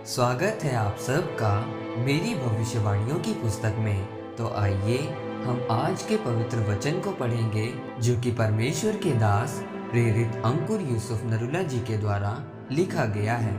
स्वागत है आप सबका मेरी भविष्यवाणियों की पुस्तक में। तो आइए हम आज के पवित्र वचन को पढ़ेंगे जो कि परमेश्वर के दास प्रेरित अंकुर यूसुफ नरूला जी के द्वारा लिखा गया है।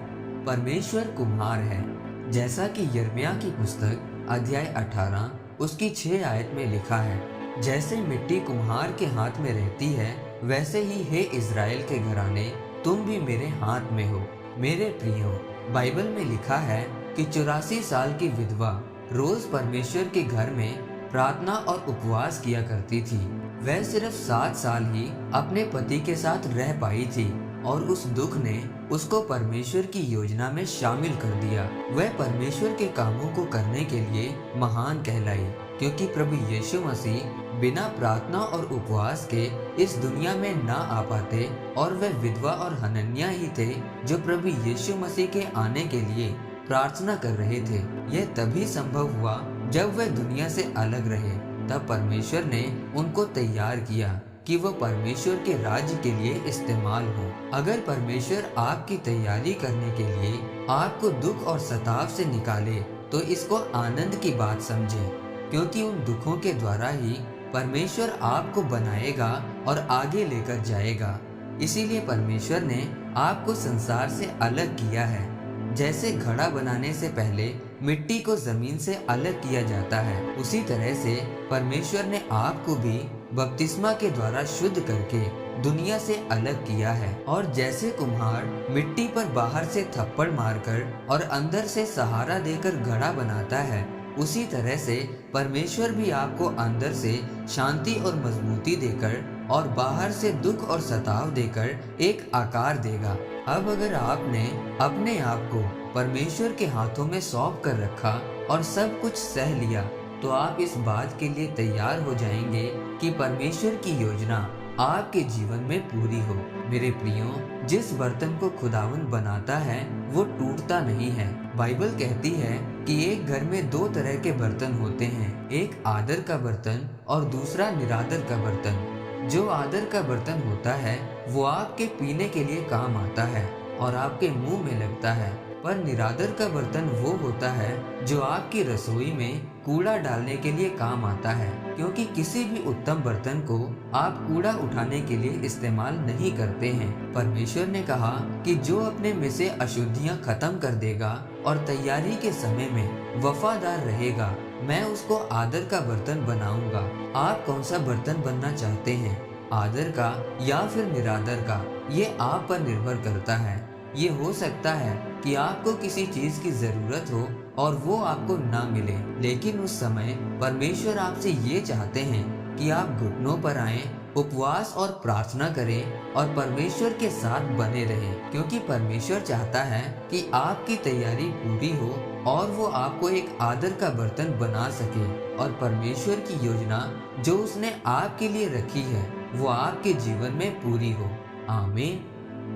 परमेश्वर कुम्हार है, जैसा कि यिर्मयाह की पुस्तक अध्याय 18 उसकी 6 आयत में लिखा है। जैसे मिट्टी कुम्हार के हाथ में रहती है, वैसे ही हे इज़राइल के घराने, तुम भी मेरे हाथ में हो। मेरे प्रियो, बाइबल में लिखा है कि 84 साल की विधवा रोज परमेश्वर के घर में प्रार्थना और उपवास किया करती थी। वह सिर्फ 7 साल ही अपने पति के साथ रह पाई थी और उस दुख ने उसको परमेश्वर की योजना में शामिल कर दिया। वह परमेश्वर के कामों को करने के लिए महान कहलाई, क्योंकि प्रभु यीशु मसीह बिना प्रार्थना और उपवास के इस दुनिया में ना आ पाते, और वह विधवा और हनन्याह ही थे जो प्रभु यीशु मसीह के आने के लिए प्रार्थना कर रहे थे। यह तभी संभव हुआ जब वह दुनिया से अलग रहे। तब परमेश्वर ने उनको तैयार किया कि वो परमेश्वर के राज्य के लिए इस्तेमाल हो। अगर परमेश्वर आपकी तैयारी करने के लिए आपको दुख और सताव से निकाले, तो इसको आनंद की बात समझे, क्योंकि उन दुखों के द्वारा ही परमेश्वर आपको बनाएगा और आगे लेकर जाएगा। इसीलिए परमेश्वर ने आपको संसार से अलग किया है। जैसे घड़ा बनाने से पहले मिट्टी को जमीन से अलग किया जाता है, उसी तरह से परमेश्वर ने आपको भी बपतिस्मा के द्वारा शुद्ध करके दुनिया से अलग किया है। और जैसे कुम्हार मिट्टी पर बाहर से थप्पड़ मारकर और अंदर से सहारा देकर घड़ा बनाता है, उसी तरह से परमेश्वर भी आपको अंदर से शांति और मजबूती देकर और बाहर से दुख और सताव देकर एक आकार देगा। अब अगर आपने अपने आप को परमेश्वर के हाथों में सौंप कर रखा और सब कुछ सह लिया, तो आप इस बात के लिए तैयार हो जाएंगे कि परमेश्वर की योजना आपके जीवन में पूरी हो। मेरे प्रियो, जिस बर्तन को खुदावंद बनाता है वो टूटता नहीं है। बाइबल कहती है कि एक घर में 2 तरह के बर्तन होते हैं, एक आदर का बर्तन और दूसरा निरादर का बर्तन। जो आदर का बर्तन होता है वो आपके पीने के लिए काम आता है और आपके मुंह में लगता है, पर निरादर का बर्तन वो होता है जो आपकी रसोई में कूड़ा डालने के लिए काम आता है, क्योंकि किसी भी उत्तम बर्तन को आप कूड़ा उठाने के लिए इस्तेमाल नहीं करते हैं। परमेश्वर ने कहा कि जो अपने में से अशुद्धियां खत्म कर देगा और तैयारी के समय में वफादार रहेगा, मैं उसको आदर का बर्तन बनाऊंगा। आप कौन सा बर्तन बनना चाहते हैं, आदर का या फिर निरादर का? ये आप पर निर्भर करता है। ये हो सकता है कि आपको किसी चीज की जरूरत हो और वो आपको ना मिले, लेकिन उस समय परमेश्वर आपसे ये चाहते हैं कि आप घुटनों पर आएं, उपवास और प्रार्थना करें और परमेश्वर के साथ बने रहें, क्योंकि परमेश्वर चाहता है कि आपकी तैयारी पूरी हो और वो आपको एक आदर का बर्तन बना सके, और परमेश्वर की योजना जो उसने आपके लिए रखी है वो आपके जीवन में पूरी हो। आमीन।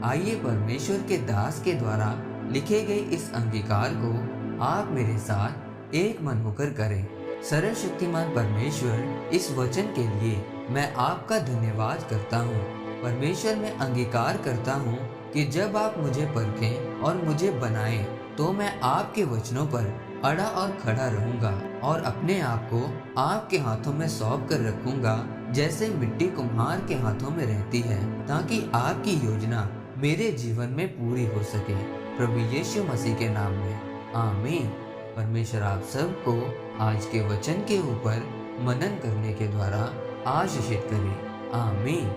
आइए परमेश्वर के दास के द्वारा लिखे गए इस अंगीकार को आप मेरे साथ एक मन होकर करें। सर्वशक्तिमान परमेश्वर, इस वचन के लिए मैं आपका धन्यवाद करता हूँ। परमेश्वर, मैं अंगीकार करता हूँ कि जब आप मुझे परखें और मुझे बनाएं, तो मैं आपके वचनों पर अड़ा और खड़ा रहूंगा और अपने आप को आपके हाथों में सौंप कर रखूंगा, जैसे मिट्टी कुम्हार के हाथों में रहती है, ताकि आपकी योजना मेरे जीवन में पूरी हो सके। प्रभु यीशु मसीह के नाम में आमीन। परमेश्वर आप सबको आज के वचन के ऊपर मनन करने के द्वारा आशीषित करे। आमीन।